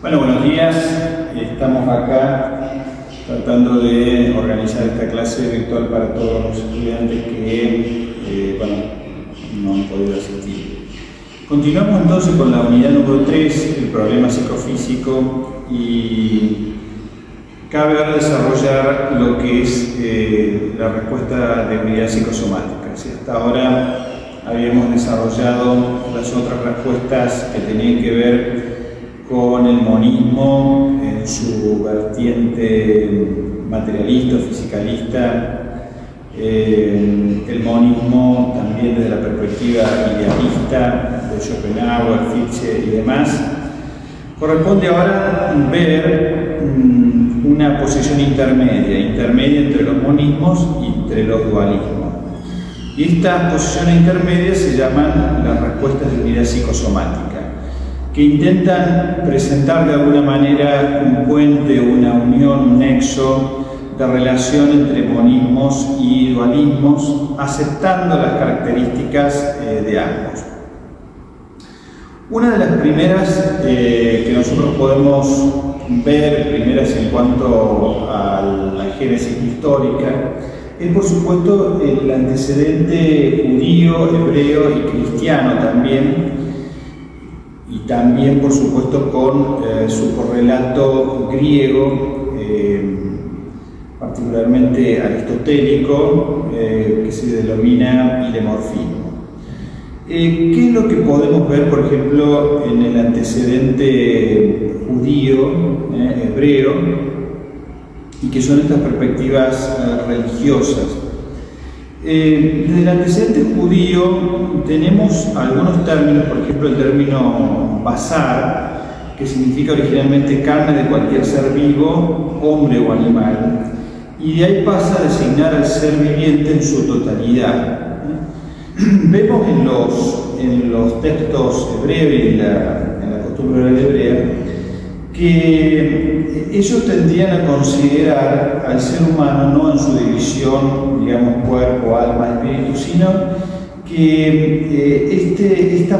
Bueno, buenos días. Estamos acá tratando de organizar esta clase virtual para todos los estudiantes que no han podido asistir. Continuamos entonces con la unidad número 3, el problema psicofísico, y cabe ahora desarrollar lo que es la respuesta de unidad psicosomática. Si hasta ahora habíamos desarrollado las otras respuestas que tenían que ver con el monismo en su vertiente materialista o fisicalista, el monismo también desde la perspectiva idealista de Schopenhauer, Fichte y demás. Corresponde ahora ver una posición intermedia entre los monismos y entre los dualismos. Y estas posiciones intermedias se llaman las respuestas de unidad psicosomática, que intentan presentar de alguna manera un puente, una unión, un nexo de relación entre monismos y dualismos, aceptando las características de ambos. Una de las primeras que nosotros podemos ver, primeras en cuanto a la génesis histórica, es por supuesto el antecedente judío, hebreo y cristiano también, y también por supuesto con su correlato griego, particularmente aristotélico, que se denomina ilemorfismo. ¿Qué es lo que podemos ver, por ejemplo, en el antecedente judío, hebreo, y que son estas perspectivas religiosas? Desde el antecedente judío tenemos algunos términos, por ejemplo el término basar, que significa originalmente carne de cualquier ser vivo, hombre o animal, y de ahí pasa a designar al ser viviente en su totalidad. Vemos en los textos hebreos y en la costumbre oral hebrea que ellos tendían a considerar al ser humano no en su división, digamos, cuerpo, alma, espíritu, sino que este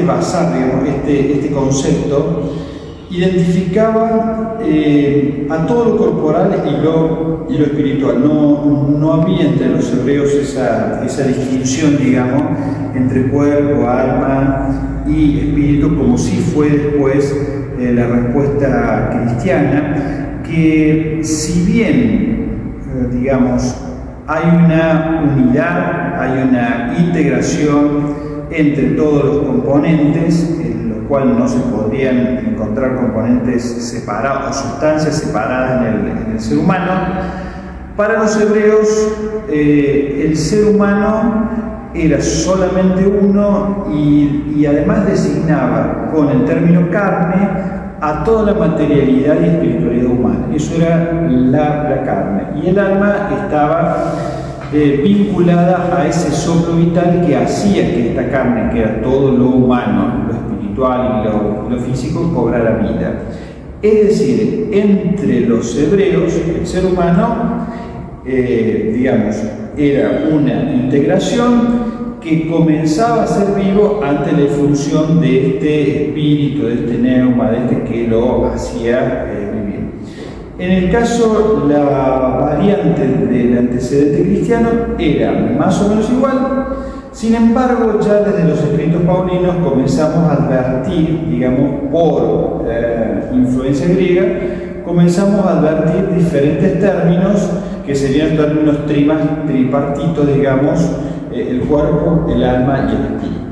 basar, digamos, este concepto identificaba a todo lo corporal y lo espiritual. No había entre los hebreos esa distinción, digamos, entre cuerpo, alma y espíritu, como si fue después la respuesta cristiana, que si bien, digamos, hay una unidad, hay una integración entre todos los componentes, en lo cual no se podrían encontrar componentes separados o sustancias separadas en el ser humano, para los hebreos el ser humano era solamente uno y además designaba con el término carne a toda la materialidad y espiritualidad humana. Eso era la carne. Y el alma estaba vinculada a ese soplo vital que hacía que esta carne, que era todo lo humano, lo espiritual y lo físico, cobrara vida. Es decir, entre los hebreos, el ser humano, digamos, era una integración que comenzaba a ser vivo ante la efusión de este espíritu, de este neuma, de este que lo hacía vivir. En el caso, la variante del antecedente cristiano era más o menos igual. Sin embargo, ya desde los escritos paulinos comenzamos a advertir, digamos, por influencia griega, comenzamos a advertir diferentes términos que serían términos tripartitos, digamos, el cuerpo, el alma y el espíritu.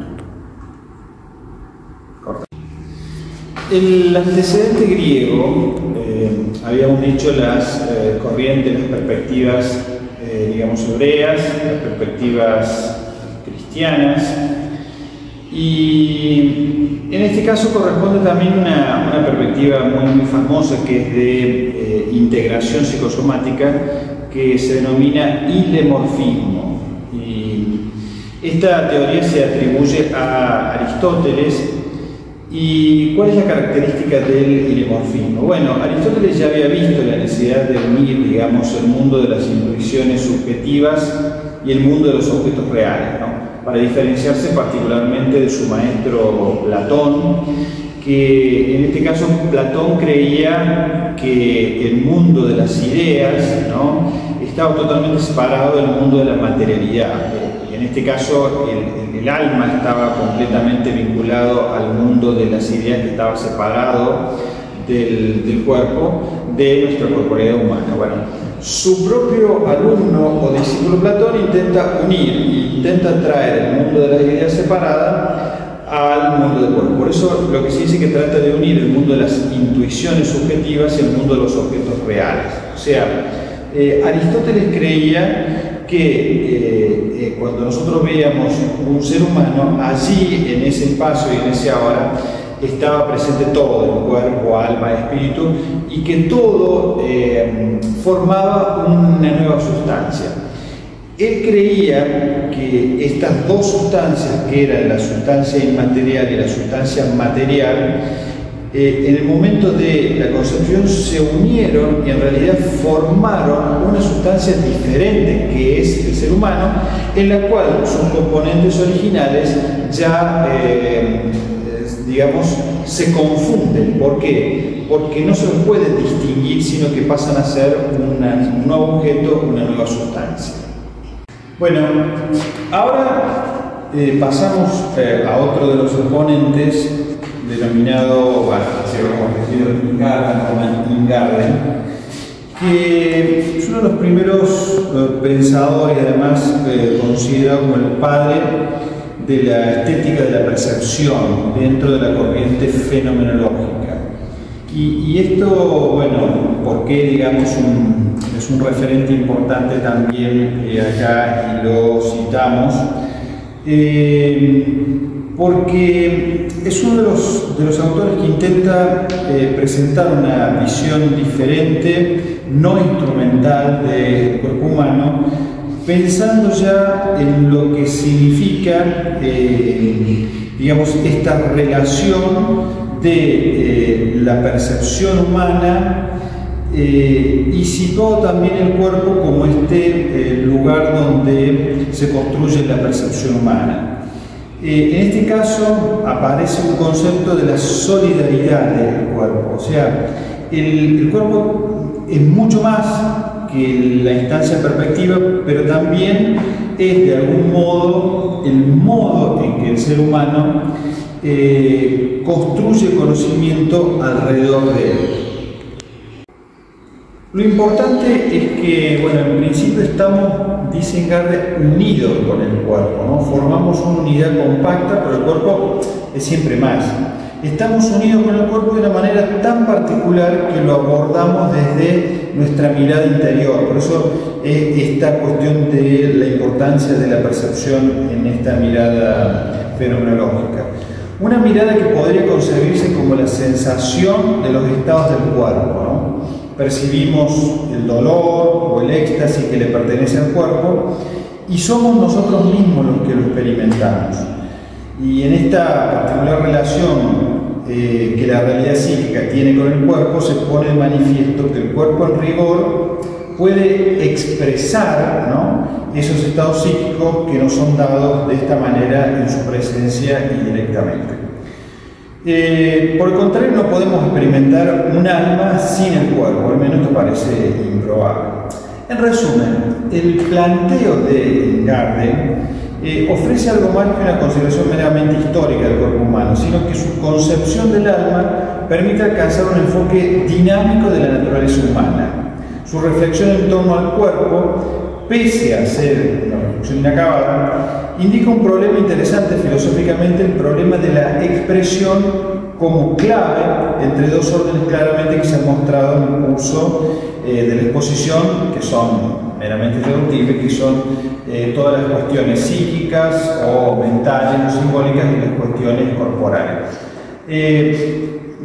El antecedente griego, habíamos dicho las corrientes, las perspectivas, digamos, hebreas, las perspectivas cristianas, y en este caso corresponde también una perspectiva muy famosa, que es de integración psicosomática, que se denomina ilemorfismo. Y esta teoría se atribuye a Aristóteles. ¿Y cuál es la característica del ilemorfismo? Bueno, Aristóteles ya había visto la necesidad de unir, digamos, el mundo de las intuiciones subjetivas y el mundo de los objetos reales, ¿no? para diferenciarse particularmente de su maestro Platón, que en este caso Platón creía que el mundo de las ideas, ¿no?, estaba totalmente separado del mundo de la materialidad. En este caso el alma estaba completamente vinculado al mundo de las ideas, que estaba separado del cuerpo, de nuestra corporeidad humana. Bueno, su propio alumno o discípulo Platón intenta unir, intenta traer el mundo de las ideas separada al mundo del cuerpo. Por eso lo que se dice que trata de unir el mundo de las intuiciones subjetivas y el mundo de los objetos reales. O sea, Aristóteles creía que cuando nosotros veíamos un ser humano, allí en ese espacio y en ese ahora estaba presente todo, el cuerpo, alma, espíritu, y que todo formaba una nueva sustancia. Él creía que estas dos sustancias, que eran la sustancia inmaterial y la sustancia material, en el momento de la concepción se unieron y en realidad formaron una sustancia diferente, que es el ser humano, en la cual sus componentes originales ya digamos, se confunden. ¿Por qué? Porque no se los puede distinguir, sino que pasan a ser un nuevo objeto, una nueva sustancia. Bueno, ahora pasamos a otro de los exponentes, denominado, bueno, se lo hemos referido Ingarden, que es uno de los primeros pensadores, y además considerado como el padre de la estética de la percepción dentro de la corriente fenomenológica. Y esto, bueno, ¿por qué, digamos, es un referente importante también acá y lo citamos? Porque es uno de los autores que intenta presentar una visión diferente, no instrumental del cuerpo humano, pensando ya en lo que significa, digamos, esta relación de la percepción humana y situado también el cuerpo como este lugar donde se construye la percepción humana. En este caso aparece un concepto de la solidaridad del cuerpo, o sea, el cuerpo es mucho más que la instancia perspectiva, pero también es de algún modo el modo en que el ser humano construye conocimiento alrededor de él. Lo importante es que, bueno, en principio estamos, dice Ingarden, unidos con el cuerpo, ¿no? Formamos una unidad compacta, pero el cuerpo es siempre más. Estamos unidos con el cuerpo de una manera tan particular que lo abordamos desde nuestra mirada interior. Por eso esta cuestión de la importancia de la percepción en esta mirada fenomenológica. Una mirada que podría concebirse como la sensación de los estados del cuerpo, ¿no? Percibimos el dolor o el éxtasis que le pertenece al cuerpo y somos nosotros mismos los que lo experimentamos. Y en esta particular relación que la realidad psíquica tiene con el cuerpo, se pone de manifiesto que el cuerpo en rigor puede expresar, ¿no?, esos estados psíquicos que nos son dados de esta manera en su presencia y directamente. Por el contrario, no podemos experimentar un alma sin el cuerpo, al menos esto parece improbable. En resumen, el planteo de Ingarden ofrece algo más que una consideración meramente histórica del cuerpo humano, sino que su concepción del alma permite alcanzar un enfoque dinámico de la naturaleza humana. Su reflexión en torno al cuerpo, pese a ser una reflexión inacabada, indica un problema interesante filosóficamente, el problema de la expresión como clave entre dos órdenes claramente que se han mostrado en el curso de la exposición, que son meramente deductibles, que son todas las cuestiones psíquicas o mentales o simbólicas y las cuestiones corporales.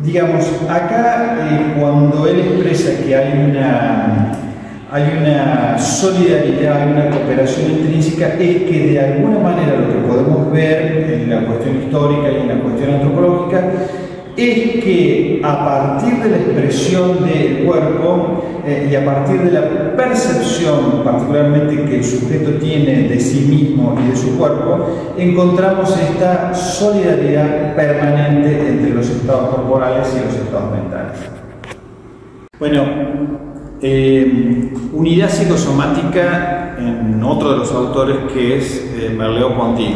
Digamos, acá cuando él expresa que hay una solidaridad, hay una cooperación intrínseca, es que de alguna manera lo que podemos ver en la cuestión histórica y en la cuestión antropológica, es que a partir de la expresión del cuerpo y a partir de la percepción particularmente que el sujeto tiene de sí mismo y de su cuerpo, encontramos esta solidaridad permanente entre los estados corporales y los estados mentales. Bueno, unidad psicosomática en otro de los autores que es Merleau-Ponty.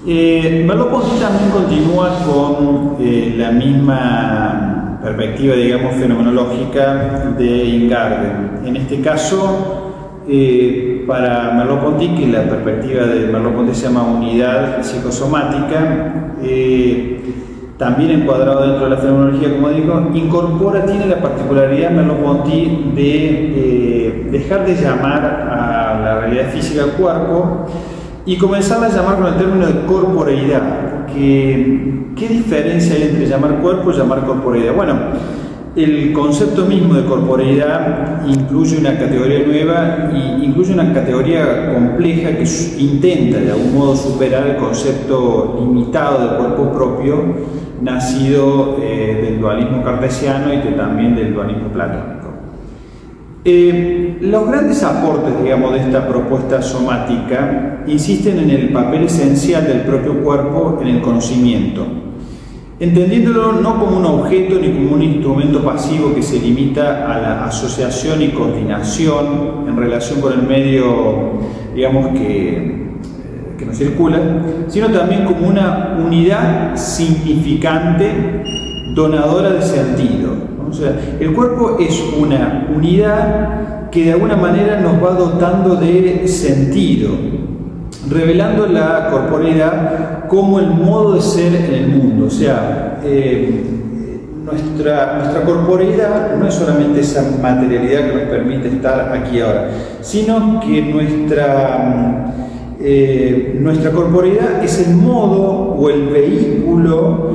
Merleau-Ponty también continúa con la misma perspectiva, digamos, fenomenológica de Ingarden. En este caso, para Merleau-Ponty, que la perspectiva de Merleau-Ponty se llama unidad psicosomática, también encuadrado dentro de la fenomenología, como digo, tiene la particularidad Merleau-Ponty de dejar de llamar a la realidad física cuerpo y comenzar a llamar con el término de corporeidad. ¿Qué diferencia hay entre llamar cuerpo y llamar corporeidad? Bueno, el concepto mismo de corporeidad incluye una categoría nueva y incluye una categoría compleja que intenta de algún modo superar el concepto limitado de cuerpo propio nacido del dualismo cartesiano y también del dualismo platónico. Los grandes aportes, digamos, de esta propuesta somática insisten en el papel esencial del propio cuerpo en el conocimiento, entendiéndolo no como un objeto ni como un instrumento pasivo que se limita a la asociación y coordinación en relación con el medio, digamos, que nos circula, sino también como una unidad significante donadora de sentido. O sea, el cuerpo es una unidad que de alguna manera nos va dotando de sentido, revelando la corporeidad como el modo de ser en el mundo. O sea, nuestra corporeidad no es solamente esa materialidad que nos permite estar aquí ahora, sino que nuestra corporeidad es el modo o el vehículo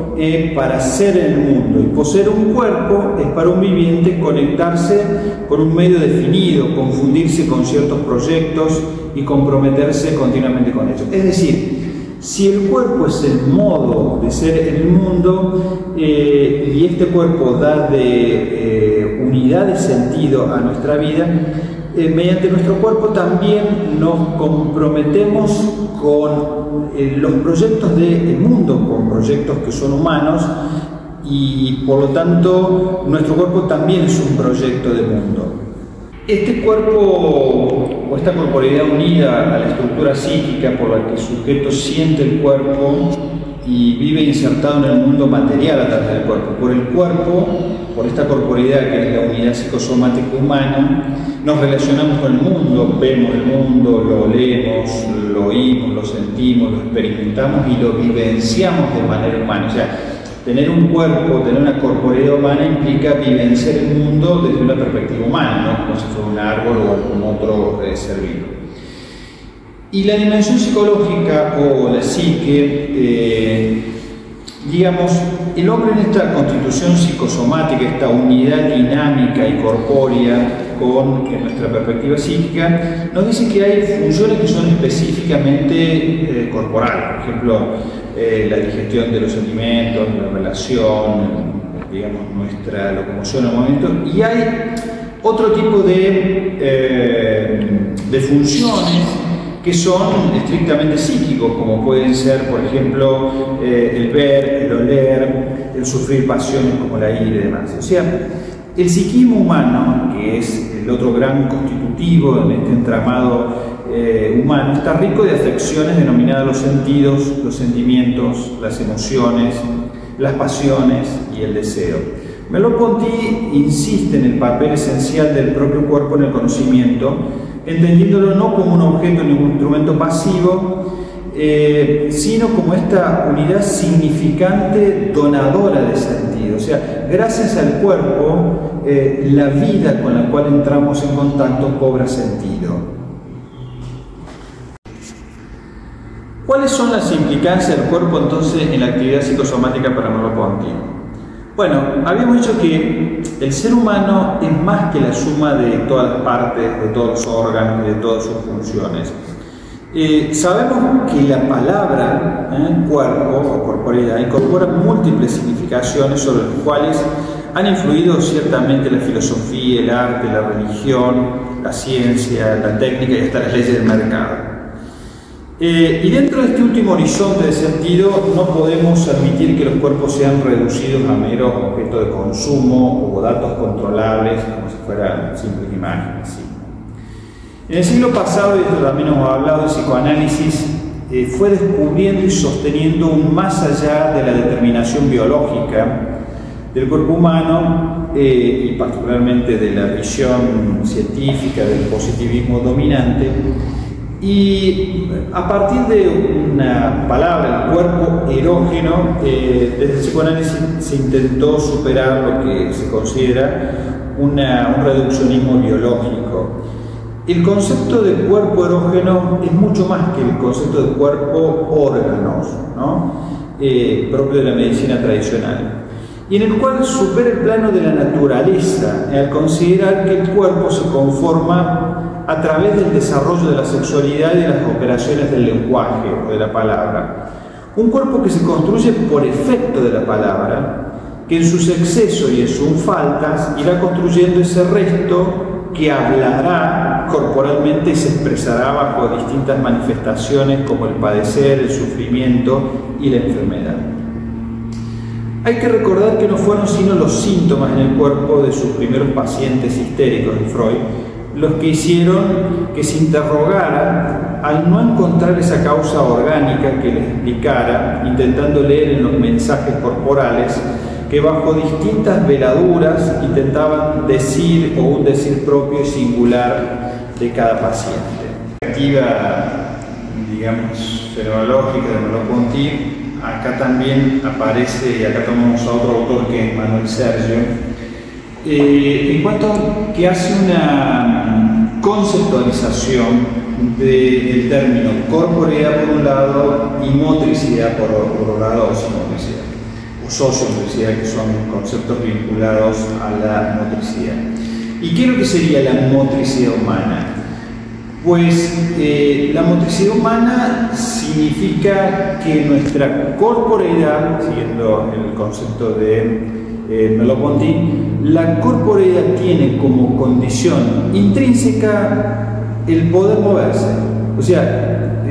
para ser en el mundo, y poseer un cuerpo es para un viviente conectarse con un medio definido, confundirse con ciertos proyectos y comprometerse continuamente con ellos. Es decir, si el cuerpo es el modo de ser en el mundo y este cuerpo da de unidad de sentido a nuestra vida, mediante nuestro cuerpo también nos comprometemos con los proyectos del mundo, con proyectos que son humanos, y por lo tanto nuestro cuerpo también es un proyecto de mundo. Este cuerpo o esta corporeidad unida a la estructura psíquica por la que el sujeto siente el cuerpo y vive insertado en el mundo material a través del cuerpo. Por el cuerpo, por esta corporeidad que es la unidad psicosomática humana, nos relacionamos con el mundo, vemos el mundo, lo olemos, lo oímos, lo sentimos, lo experimentamos y lo vivenciamos de manera humana. O sea, tener un cuerpo, tener una corporeidad humana implica vivenciar el mundo desde una perspectiva humana, no como si fuera un árbol o algún otro ser vivo. Y la dimensión psicológica o la psique, digamos, el hombre en esta constitución psicosomática, esta unidad dinámica y corpórea con nuestra perspectiva psíquica, nos dice que hay funciones que son específicamente corporales, por ejemplo, la digestión de los alimentos, la relación, digamos, nuestra locomoción al movimiento, y hay otro tipo de funciones que son estrictamente psíquicos, como pueden ser, por ejemplo, el ver, el oler, el sufrir pasiones como la ira y demás. O sea, el psiquismo humano, que es el otro gran constitutivo en este entramado humano, está rico de afecciones denominadas los sentidos, los sentimientos, las emociones, las pasiones y el deseo. Merleau-Ponty insiste en el papel esencial del propio cuerpo en el conocimiento, entendiéndolo no como un objeto ni un instrumento pasivo, sino como esta unidad significante donadora de sentido. O sea, gracias al cuerpo, la vida con la cual entramos en contacto cobra sentido. ¿Cuáles son las implicancias del cuerpo entonces en la actividad psicosomática para Merleau-Ponty? Bueno, habíamos dicho que el ser humano es más que la suma de todas las partes, de todos los órganos y de todas sus funciones. Sabemos que la palabra cuerpo o corporeidad incorpora múltiples significaciones sobre las cuales han influido ciertamente la filosofía, el arte, la religión, la ciencia, la técnica y hasta las leyes del mercado. Y dentro de este último horizonte de sentido no podemos admitir que los cuerpos sean reducidos a meros objetos de consumo o datos controlables como si fueran simples imágenes. ¿Sí? En el siglo pasado, y esto también hemos hablado, el psicoanálisis fue descubriendo y sosteniendo un más allá de la determinación biológica del cuerpo humano y particularmente de la visión científica del positivismo dominante. Y a partir de una palabra, el cuerpo erógeno, desde el psicoanálisis se intentó superar lo que se considera un reduccionismo biológico. El concepto de cuerpo erógeno es mucho más que el concepto de cuerpo órganos, ¿no? Propio de la medicina tradicional, y en el cual supera el plano de la naturaleza al considerar que el cuerpo se conforma a través del desarrollo de la sexualidad y de las operaciones del lenguaje o de la palabra. Un cuerpo que se construye por efecto de la palabra, que en sus excesos y en sus faltas irá construyendo ese resto que hablará corporalmente y se expresará bajo distintas manifestaciones como el padecer, el sufrimiento y la enfermedad. Hay que recordar que no fueron sino los síntomas en el cuerpo de sus primeros pacientes histéricos de Freud los que hicieron que se interrogara al no encontrar esa causa orgánica que les explicara, intentando leer en los mensajes corporales que bajo distintas veladuras intentaban decir o un decir propio y singular de cada paciente. La perspectiva, digamos, fenomenológica de Merleau-Ponty, acá también aparece, y acá tomamos a otro autor que es Manuel Sergio, en cuanto que hace una conceptualización del término corporeidad por un lado y motricidad por otro lado, o psimotricidad, o sociomotricidad, que son conceptos vinculados a la motricidad. ¿Y qué es lo que sería la motricidad humana? Pues la motricidad humana significa que nuestra corporeidad, siguiendo el concepto de Merleau-Ponty, la corporeidad tiene como condición intrínseca el poder moverse. O sea,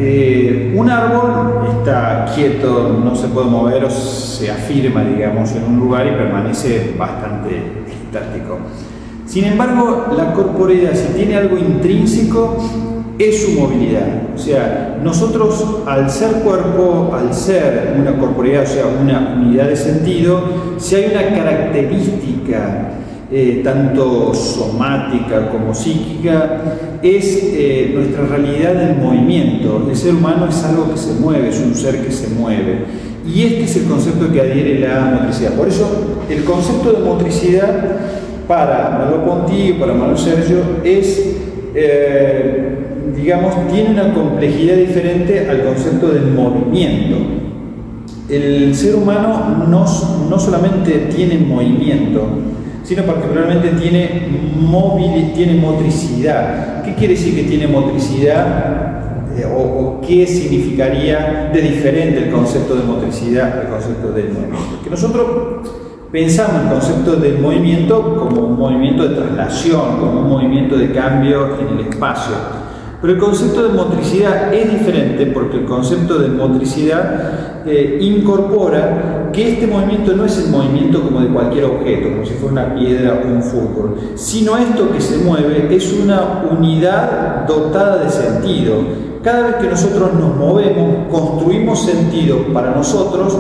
un árbol está quieto, no se puede mover o se afirma, digamos, en un lugar y permanece bastante estático. Sin embargo, la corporeidad, si tiene algo intrínseco, es su movilidad. O sea, nosotros al ser cuerpo, al ser una corporeidad, o sea, una unidad de sentido, si hay una característica tanto somática como psíquica, es nuestra realidad en movimiento. El ser humano es algo que se mueve, es un ser que se mueve. Y este es el concepto que adhiere la motricidad. Por eso, el concepto de motricidad para Merleau-Ponty y para Manuel Sergio es, digamos, tiene una complejidad diferente al concepto del movimiento. El ser humano no solamente tiene movimiento, sino particularmente tiene motricidad. ¿Qué quiere decir que tiene motricidad? O qué significaría de diferente el concepto de motricidad al concepto del movimiento. Que nosotros pensamos el concepto del movimiento como un movimiento de traslación, como un movimiento de cambio en el espacio. Pero el concepto de motricidad es diferente porque el concepto de motricidad incorpora que este movimiento no es el movimiento como de cualquier objeto, como si fuera una piedra o un fútbol, sino esto que se mueve es una unidad dotada de sentido. Cada vez que nosotros nos movemos, construimos sentido para nosotros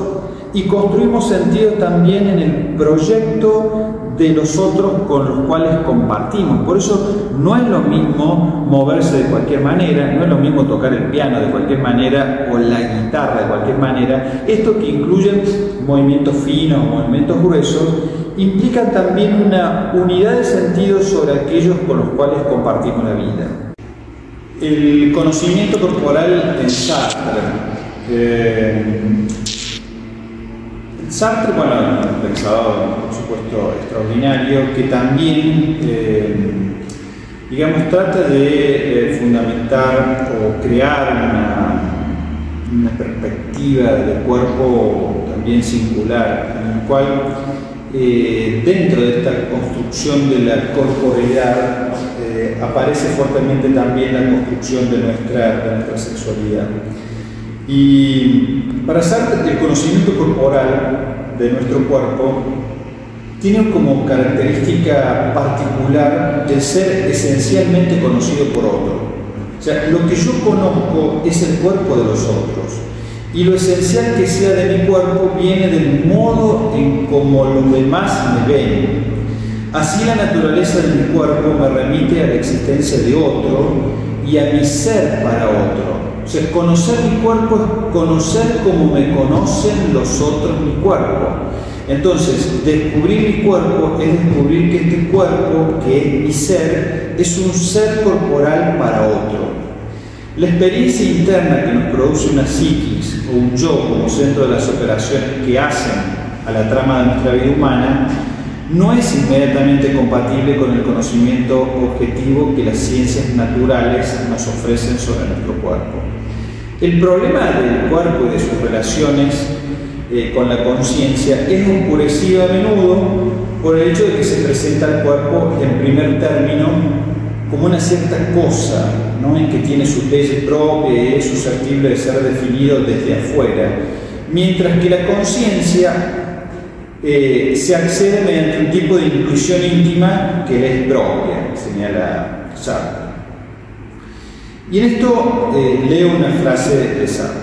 y construimos sentido también en el proyecto de los otros con los cuales compartimos. Por eso no es lo mismo moverse de cualquier manera, no es lo mismo tocar el piano de cualquier manera o la guitarra de cualquier manera. Esto que incluyen movimientos finos, movimientos gruesos, implican también una unidad de sentido sobre aquellos con los cuales compartimos la vida. El conocimiento corporal en Sartre. Sartre, bueno, un pensador, por supuesto, extraordinario, que también digamos, trata de fundamentar o crear una perspectiva de cuerpo también singular, en el cual dentro de esta construcción de la corporeidad aparece fuertemente también la construcción de nuestra sexualidad. Y para Sartre, el conocimiento corporal de nuestro cuerpo tiene como característica particular de ser esencialmente conocido por otro. O sea, lo que yo conozco es el cuerpo de los otros, y lo esencial que sea de mi cuerpo viene del modo en cómo los demás me ven. Así la naturaleza de mi cuerpo me remite a la existencia de otro y a mi ser para otro. O sea, conocer mi cuerpo es conocer como me conocen los otros mi cuerpo. Entonces, descubrir mi cuerpo es descubrir que este cuerpo, que es mi ser, es un ser corporal para otro. La experiencia interna que nos produce una psiquis o un yo como centro de las operaciones que hacen a la trama de nuestra vida humana no es inmediatamente compatible con el conocimiento objetivo que las ciencias naturales nos ofrecen sobre nuestro cuerpo. El problema del cuerpo y de sus relaciones con la conciencia es oscurecido a menudo por el hecho de que se presenta el cuerpo en primer término como una cierta cosa, ¿no?, en que tiene sus leyes propias y es susceptible de ser definido desde afuera, mientras que la conciencia se accede mediante un tipo de intuición íntima que le es propia, señala Sartre. Y en esto leo una frase de Sartre.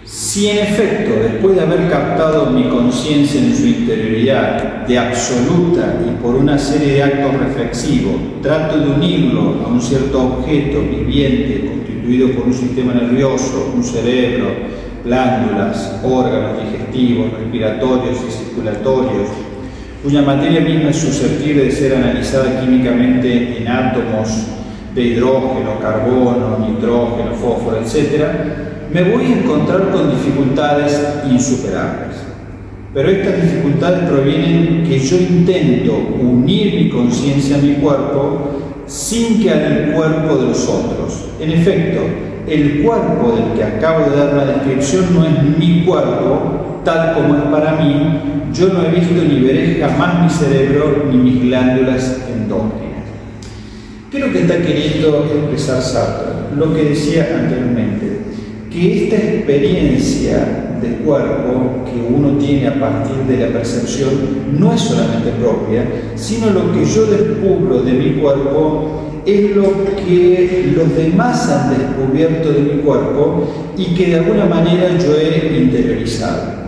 Si en efecto, después de haber captado mi conciencia en su interioridad de absoluta y por una serie de actos reflexivos, trato de unirlo a un cierto objeto viviente constituido por un sistema nervioso, un cerebro, glándulas, órganos digestivos, respiratorios y circulatorios, cuya materia misma es susceptible de ser analizada químicamente en átomos de hidrógeno, carbono, nitrógeno, fósforo, etc., me voy a encontrar con dificultades insuperables. Pero estas dificultades provienen que yo intento unir mi conciencia a mi cuerpo sin que al cuerpo de los otros. En efecto, el cuerpo del que acabo de dar la descripción no es mi cuerpo, tal como es para mí. Yo no he visto ni veré jamás mi cerebro ni mis glándulas endócrinas. ¿Qué es lo que está queriendo expresar Sartre? Lo que decía anteriormente, que esta experiencia de cuerpo que uno tiene a partir de la percepción no es solamente propia, sino lo que yo descubro de mi cuerpo es lo que los demás han descubierto de mi cuerpo y que de alguna manera yo he interiorizado.